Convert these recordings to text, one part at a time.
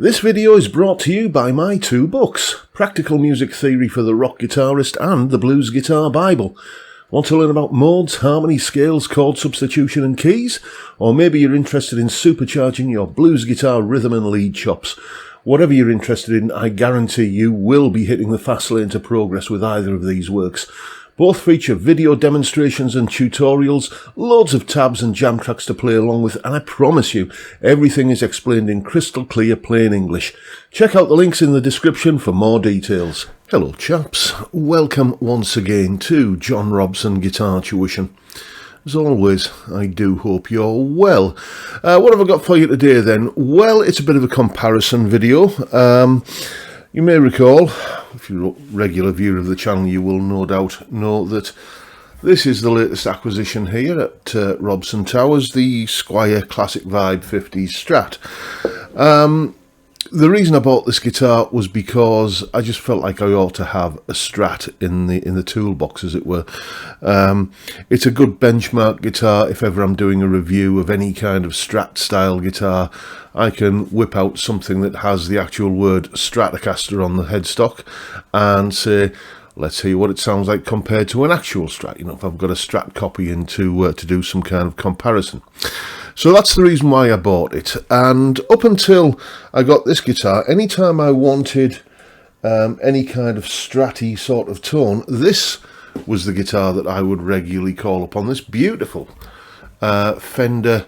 This video is brought to you by my two books, Practical Music Theory for the Rock Guitarist and The Blues Guitar Bible. Want to learn about modes, harmony, scales, chord substitution and keys? Or maybe you're interested in supercharging your blues guitar rhythm and lead chops. Whatever you're interested in, I guarantee you will be hitting the fast lane to progress with either of these works. Both feature video demonstrations and tutorials, loads of tabs and jam tracks to play along with, and I promise you, everything is explained in crystal clear plain English. Check out the links in the description for more details. Hello chaps, welcome once again to John Robson Guitar Tuition. As always, I do hope you're well. What have I got for you today then? Well, it's a bit of a comparison video. You may recall, if you're a regular viewer of the channel, you will no doubt know that this is the latest acquisition here at Robson Towers, the Squier Classic Vibe 50s Strat. The reason I bought this guitar was because I just felt like I ought to have a Strat in the toolbox, as it were. It's a good benchmark guitar. If ever I'm doing a review of any kind of Strat style guitar, I can whip out something that has the actual word Stratocaster on the headstock and say, let's hear what it sounds like compared to an actual Strat. You know, if I've got a Strat copy in to do some kind of comparison. So that's the reason why I bought it. And up until I got this guitar, anytime I wanted any kind of Stratty sort of tone, this was the guitar that I would regularly call upon. This beautiful Fender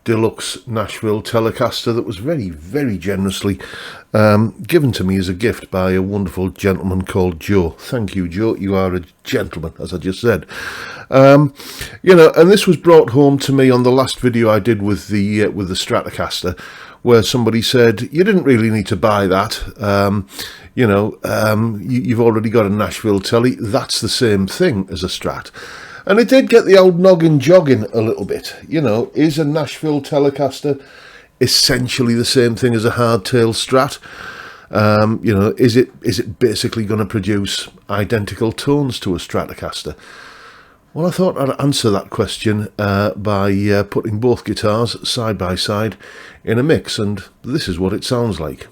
Deluxe Nashville Telecaster that was very, very generously given to me as a gift by a wonderful gentleman called Joe. Thank you, Joe. You are a gentleman, as I just said. You know, and this was brought home to me on the last video I did with the Stratocaster, where somebody said, you didn't really need to buy that. You know, you've already got a Nashville Telly. That's the same thing as a Strat. And it did get the old noggin jogging a little bit. You know, is a Nashville Telecaster essentially the same thing as a hardtail Strat? You know, is it basically going to produce identical tones to a Stratocaster? Well, I thought I'd answer that question by putting both guitars side by side in a mix, and this is what it sounds like.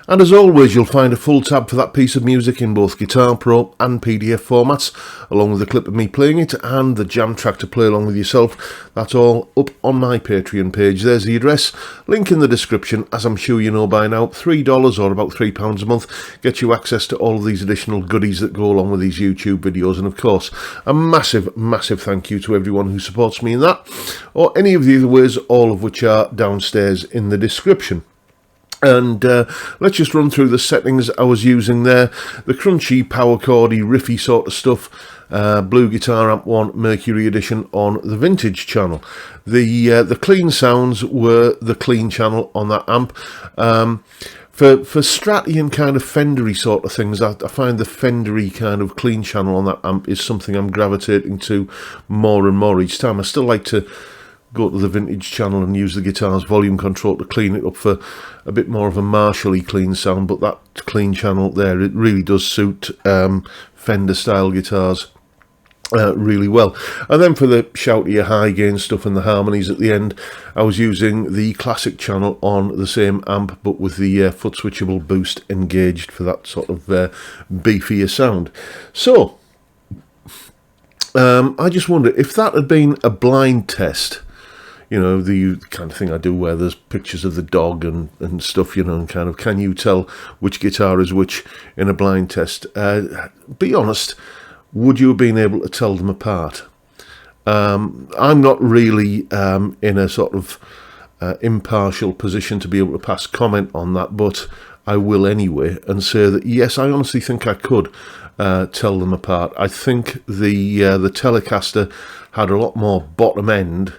And as always, you'll find a full tab for that piece of music in both Guitar Pro and PDF formats, along with a clip of me playing it and the jam track to play along with yourself. That's all up on my Patreon page. There's the address, link in the description. As I'm sure you know by now, $3 or about £3 a month gets you access to all of these additional goodies that go along with these YouTube videos. And of course, a massive, massive thank you to everyone who supports me in that, or any of the other ways, all of which are downstairs in the description. And let's just run through the settings I was using there. The crunchy, power chordy, riffy sort of stuff. Blue Guitar Amp 1 Mercury Edition on the Vintage channel. The clean sounds were the clean channel on that amp. For Stratty and kind of Fendery sort of things, I find the Fendery kind of clean channel on that amp is something I'm gravitating to more and more each time. I still like to go to the Vintage channel and use the guitar's volume control to clean it up for a bit more of a Marshall-y clean sound, but that clean channel there, it really does suit Fender style guitars really well. And then for the shoutier high gain stuff and the harmonies at the end, I was using the classic channel on the same amp, but with the foot switchable boost engaged for that sort of beefier sound. So I just wonder if that had been a blind test, you know, the kind of thing I do where there's pictures of the dog and stuff, you know, and kind of, can you tell which guitar is which in a blind test? Be honest, would you have been able to tell them apart? I'm not really in a sort of impartial position to be able to pass comment on that, but I will anyway and say that yes, I honestly think I could tell them apart. I think the Telecaster had a lot more bottom end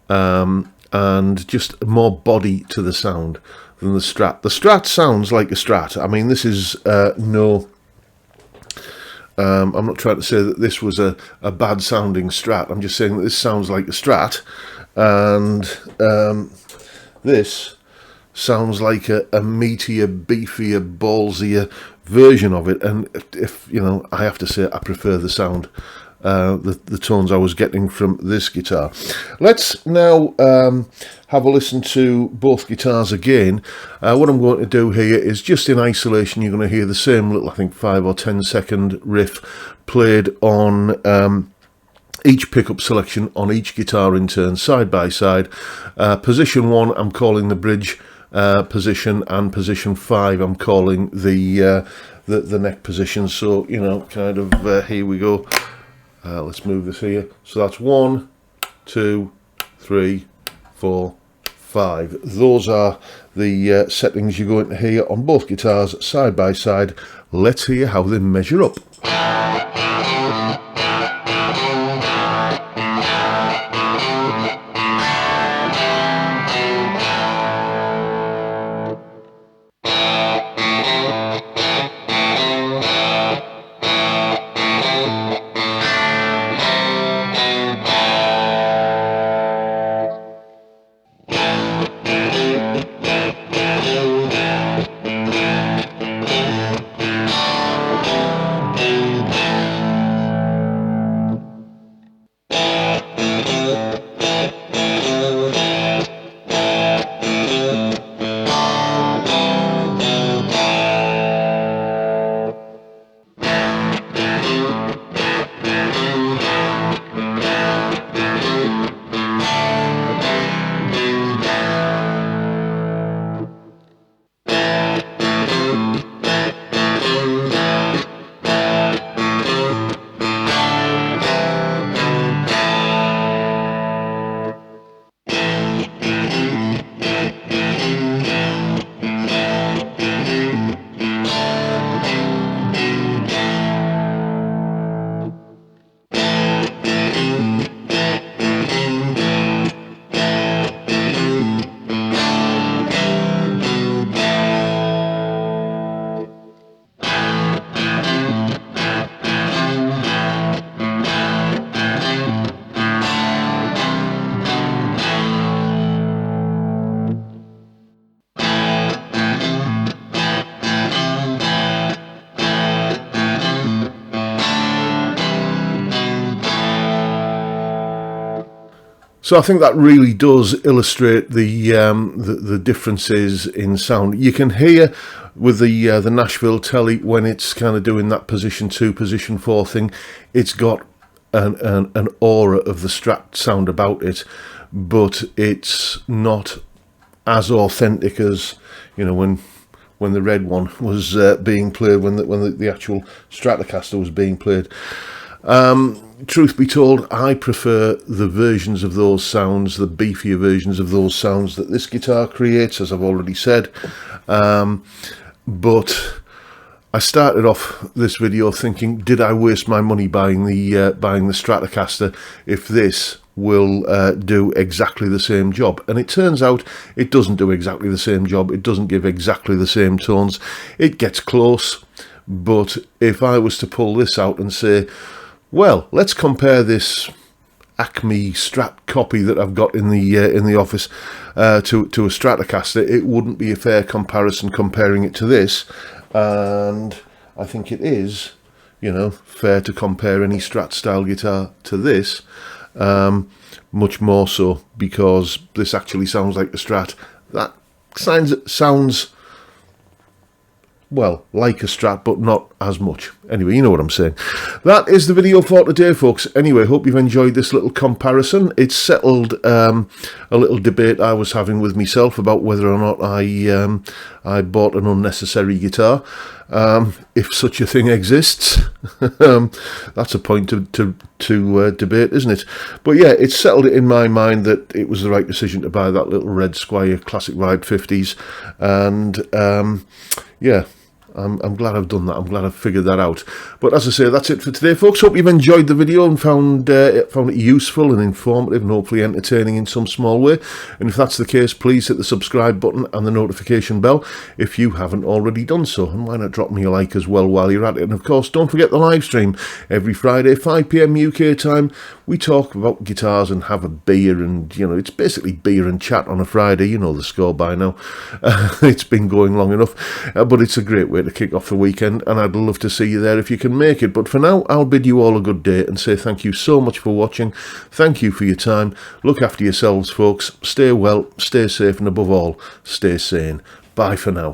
and just more body to the sound than the Strat. The Strat sounds like a Strat. I mean, this is no... I'm not trying to say that this was a bad sounding Strat. I'm just saying that this sounds like a Strat, and this sounds like a meatier, beefier, ballsier version of it. And if you know, I have to say I prefer the sound, the tones I was getting from this guitar. Let's now have a listen to both guitars again. What I'm going to do here is just in isolation, you're going to hear the same little, I think 5 or 10 second riff played on each pickup selection on each guitar in turn, side by side. Position 1 I'm calling the bridge position, and position 5 I'm calling the neck position. So, you know, kind of here we go. Let's move this here. So that's 1, 2, 3, 4, 5. Those are the settings you're going to hear on both guitars side by side. Let's hear how they measure up. So I think that really does illustrate the differences in sound. You can hear with the Nashville Telly, when it's kind of doing that position 2, position 4 thing, it's got an aura of the Strat sound about it, but it's not as authentic as, you know, when the red one was being played, when the actual Telecaster was being played. Truth be told, I prefer the versions of those sounds, the beefier versions of those sounds that this guitar creates, as I've already said. But I started off this video thinking, did I waste my money buying the Telecaster if this will do exactly the same job? And it turns out it doesn't do exactly the same job. It doesn't give exactly the same tones. It gets close, but if I was to pull this out and say, well, let's compare this Acme Strat copy that I've got in the office to a Telecaster, it wouldn't be a fair comparison comparing it to this. And I think it is, you know, fair to compare any Strat style guitar to this, much more so, because this actually sounds like a Strat. That sounds well like a Strat, but not as much. Anyway, you know what I'm saying. That is the video for today, folks. Anyway, hope you've enjoyed this little comparison. It's settled a little debate I was having with myself about whether or not I bought an unnecessary guitar, if such a thing exists. That's a point to debate, isn't it? But yeah, it's settled it in my mind that it was the right decision to buy that little red Squier Classic Ride 50s, and yeah, I'm glad I've done that. I'm glad I've figured that out. But as I say, that's it for today, folks. Hope you've enjoyed the video and found it useful and informative and hopefully entertaining in some small way. And if that's the case, please hit the subscribe button and the notification bell if you haven't already done so. And why not drop me a like as well while you're at it. And of course, don't forget the live stream every Friday, 5 PM UK time. We talk about guitars and have a beer, and, you know, it's basically beer and chat on a Friday. You know the score by now. It's been going long enough, but it's a great way to kick off the weekend, and I'd love to see you there if you can make it. But for now, I'll bid you all a good day and say thank you so much for watching. Thank you for your time. Look after yourselves, folks. Stay well, stay safe, and above all, stay sane. Bye for now.